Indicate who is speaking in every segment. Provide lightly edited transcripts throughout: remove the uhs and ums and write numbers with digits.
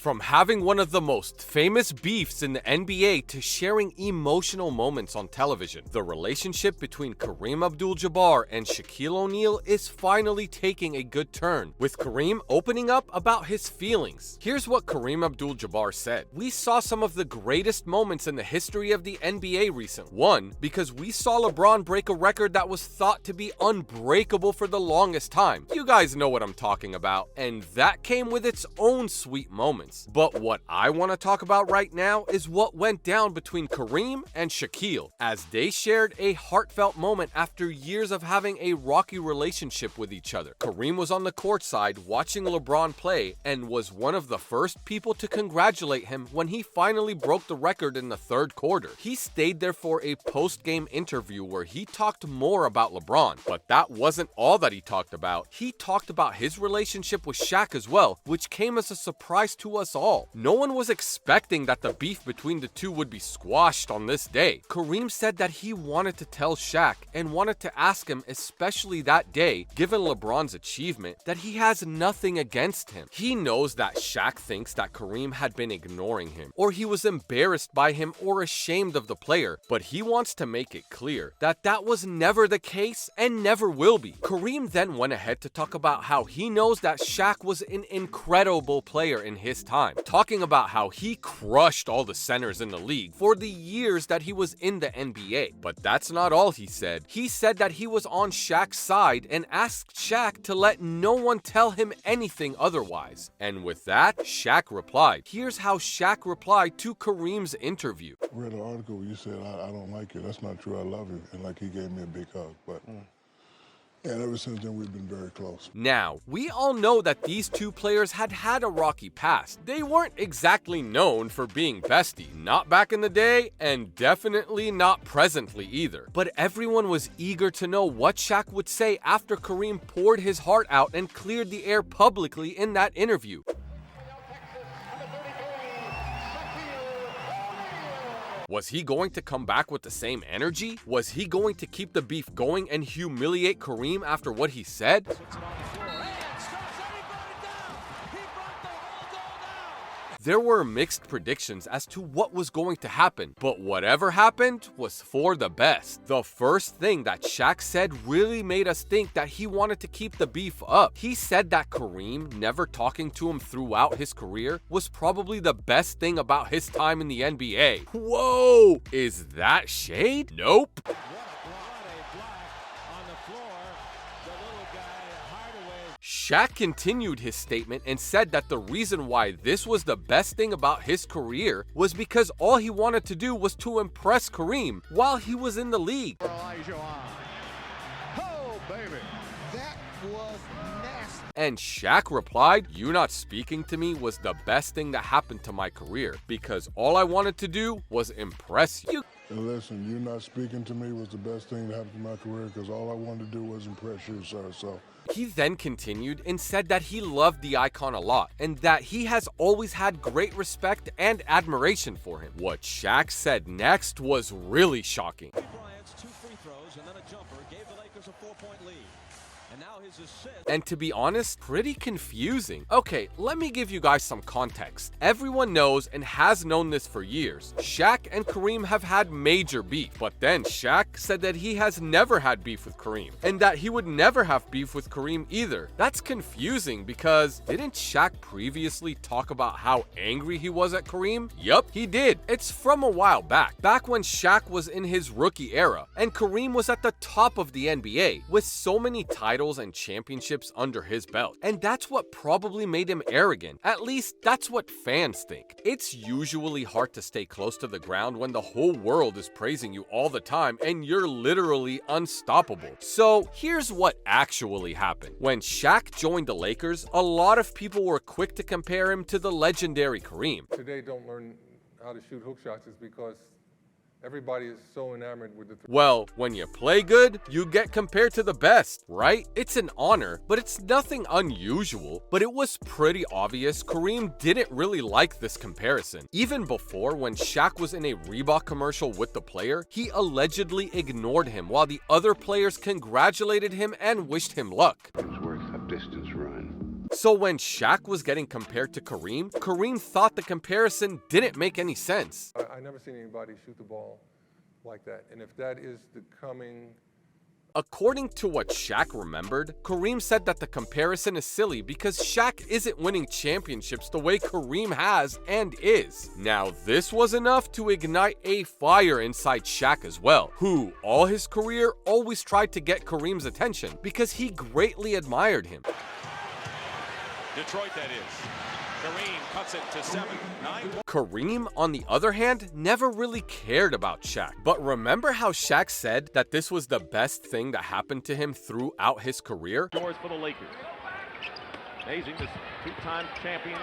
Speaker 1: From having one of the most famous beefs in the NBA to sharing emotional moments on television, the relationship between Kareem Abdul-Jabbar and Shaquille O'Neal is finally taking a good turn, with Kareem opening up about his feelings. Here's what Kareem Abdul-Jabbar said. "We saw some of the greatest moments in the history of the NBA recently. One, because we saw LeBron break a record that was thought to be unbreakable for the longest time. You guys know what I'm talking about. And that came with its own sweet moments. But what I want to talk about right now is what went down between Kareem and Shaquille, as they shared a heartfelt moment after years of having a rocky relationship with each other. Kareem was on the courtside watching LeBron play and was one of the first people to congratulate him when he finally broke the record in the third quarter. He stayed there for a post-game interview where he talked more about LeBron, but that wasn't all that he talked about. He talked about his relationship with Shaq as well, which came as a surprise to us all. No one was expecting that the beef between the two would be squashed on this day. Kareem said that he wanted to tell Shaq and wanted to ask him, especially that day, given LeBron's achievement, that he has nothing against him. He knows that Shaq thinks that Kareem had been ignoring him, or he was embarrassed by him or ashamed of the player, but he wants to make it clear that that was never the case and never will be. Kareem then went ahead to talk about how he knows that Shaq was an incredible player in his time, talking about how he crushed all the centers in the league for the years that he was in the NBA. But that's not all he said. He said that he was on Shaq's side and asked Shaq to let no one tell him anything otherwise. And with that, Shaq replied. Here's how Shaq replied to Kareem's interview.
Speaker 2: I read an article where you said, I don't like you. That's not true. I love you. And like he gave me a big hug. But and ever since then, we've been very close.
Speaker 1: Now, we all know that these two players had a rocky past. They weren't exactly known for being bestie, not back in the day, and definitely not presently either. But everyone was eager to know what Shaq would say after Kareem poured his heart out and cleared the air publicly in that interview. Was he going to come back with the same energy? Was he going to keep the beef going and humiliate Kareem after what he said? There were mixed predictions as to what was going to happen, but whatever happened was for the best. The first thing that Shaq said really made us think that he wanted to keep the beef up. He said that Kareem never talking to him throughout his career was probably the best thing about his time in the NBA. Whoa! Is that shade? Nope. Shaq continued his statement and said that the reason why this was the best thing about his career was because all he wanted to do was to impress Kareem while he was in the league.
Speaker 3: Oh, baby. That was nasty.
Speaker 1: And Shaq replied, "You not speaking to me was the best thing that happened to my career because all I wanted to do was impress you."
Speaker 2: And listen, you not speaking to me was the best thing that happened to my career because all I wanted to do was impress you, sir. So
Speaker 1: he then continued and said that he loved the icon a lot and that he has always had great respect and admiration for him. What Shaq said next was really shocking.
Speaker 4: Bryant's 2 free throws and then a jumper gave the Lakers a 4-point lead. And now his assist.
Speaker 1: And to be honest, pretty confusing. Okay, let me give you guys some context. Everyone knows and has known this for years. Shaq and Kareem have had major beef, but then Shaq said that he has never had beef with Kareem and that he would never have beef with Kareem either. That's confusing because didn't Shaq previously talk about how angry he was at Kareem? Yup, he did. It's from a while back when Shaq was in his rookie era and Kareem was at the top of the NBA with so many titles and championships under his belt. And that's what probably made him arrogant. At least that's what fans think. It's usually hard to stay close to the ground when the whole world is praising you all the time and you're literally unstoppable. So here's what actually happened. When Shaq joined the Lakers, a lot of people were quick to compare him to the legendary Kareem.
Speaker 5: Today don't learn how to shoot hook shots is because everybody is so enamored with the
Speaker 1: Well, when you play good, you get compared to the best, right? It's an honor, but it's nothing unusual. But it was pretty obvious Kareem didn't really like this comparison. Even before, when Shaq was in a Reebok commercial with the player, he allegedly ignored him while the other players congratulated him and wished him luck.
Speaker 6: It was worth a distance run.
Speaker 1: So when Shaq was getting compared to Kareem, Kareem thought the comparison didn't make any sense.
Speaker 5: I never seen anybody shoot the ball like that. And if that is the coming...
Speaker 1: According to what Shaq remembered, Kareem said that the comparison is silly because Shaq isn't winning championships the way Kareem has and is. Now, this was enough to ignite a fire inside Shaq as well, who, all his career, always tried to get Kareem's attention because he greatly admired him.
Speaker 4: Detroit, that is. Kareem cuts it to 7-9.
Speaker 1: Kareem, on the other hand, never really cared about Shaq. But remember how Shaq said that this was the best thing that happened to him throughout his career?
Speaker 6: Doors for the Lakers. Amazing, this two-time champion.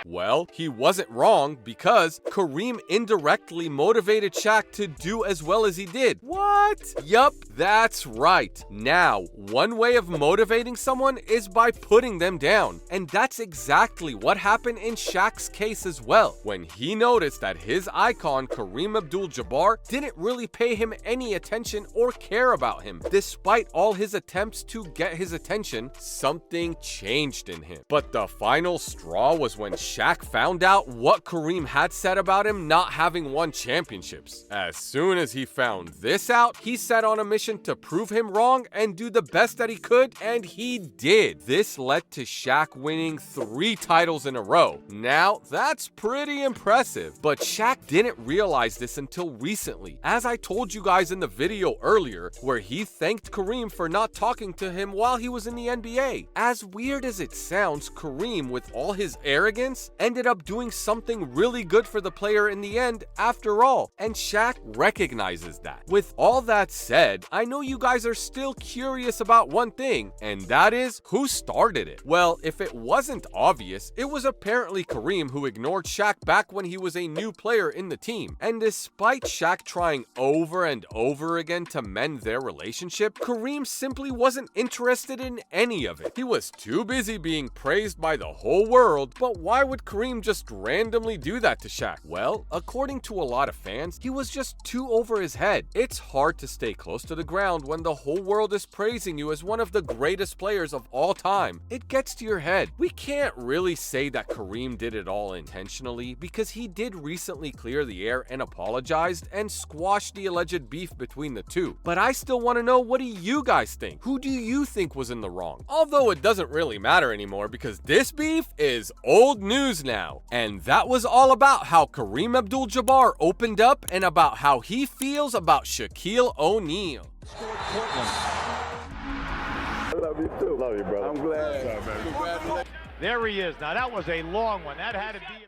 Speaker 1: Well, he wasn't wrong because Kareem indirectly motivated Shaq to do as well as he did. What? Yup, that's right. Now, one way of motivating someone is by putting them down. And that's exactly what happened in Shaq's case as well, when he noticed that his icon, Kareem Abdul-Jabbar, didn't really pay him any attention or care about him. Despite all his attempts to get his attention, something changed in him. But the final straw was when Shaq found out what Kareem had said about him not having won championships. As soon as he found this out, he set on a mission to prove him wrong and do the best that he could, and he did. This led to Shaq winning 3 titles in a row. Now, that's pretty impressive, but Shaq didn't realize this until recently, as I told you guys in the video earlier, where he thanked Kareem for not talking to him while he was in the NBA. As weird as it sounds, Kareem, with all his arrogance, ended up doing something really good for the player in the end after all, and Shaq recognizes that. With all that said, I know you guys are still curious about one thing, and that is who started it. Well, if it wasn't obvious, it was apparently Kareem who ignored Shaq back when he was a new player in the team. And despite Shaq trying over and over again to mend their relationship, Kareem simply wasn't interested in any of it. He was too busy being praised by the whole world, but why would Kareem just randomly do that to Shaq? Well, according to a lot of fans, he was just too over his head. It's hard to stay close to the ground when the whole world is praising you as one of the greatest players of all time. It gets to your head. We can't really say that Kareem did it all intentionally because he did recently clear the air and apologized and squashed the alleged beef between the two. But I still want to know, what do you guys think? Who do you think was in the wrong? Although it doesn't really matter anymore because this beef is old news now. And that was all about how Kareem Abdul-Jabbar opened up and about how he feels about Shaquille O'Neal.
Speaker 7: I love you too. Love you, brother. I'm glad.
Speaker 6: There he is. Now, that was a long one. That had to be...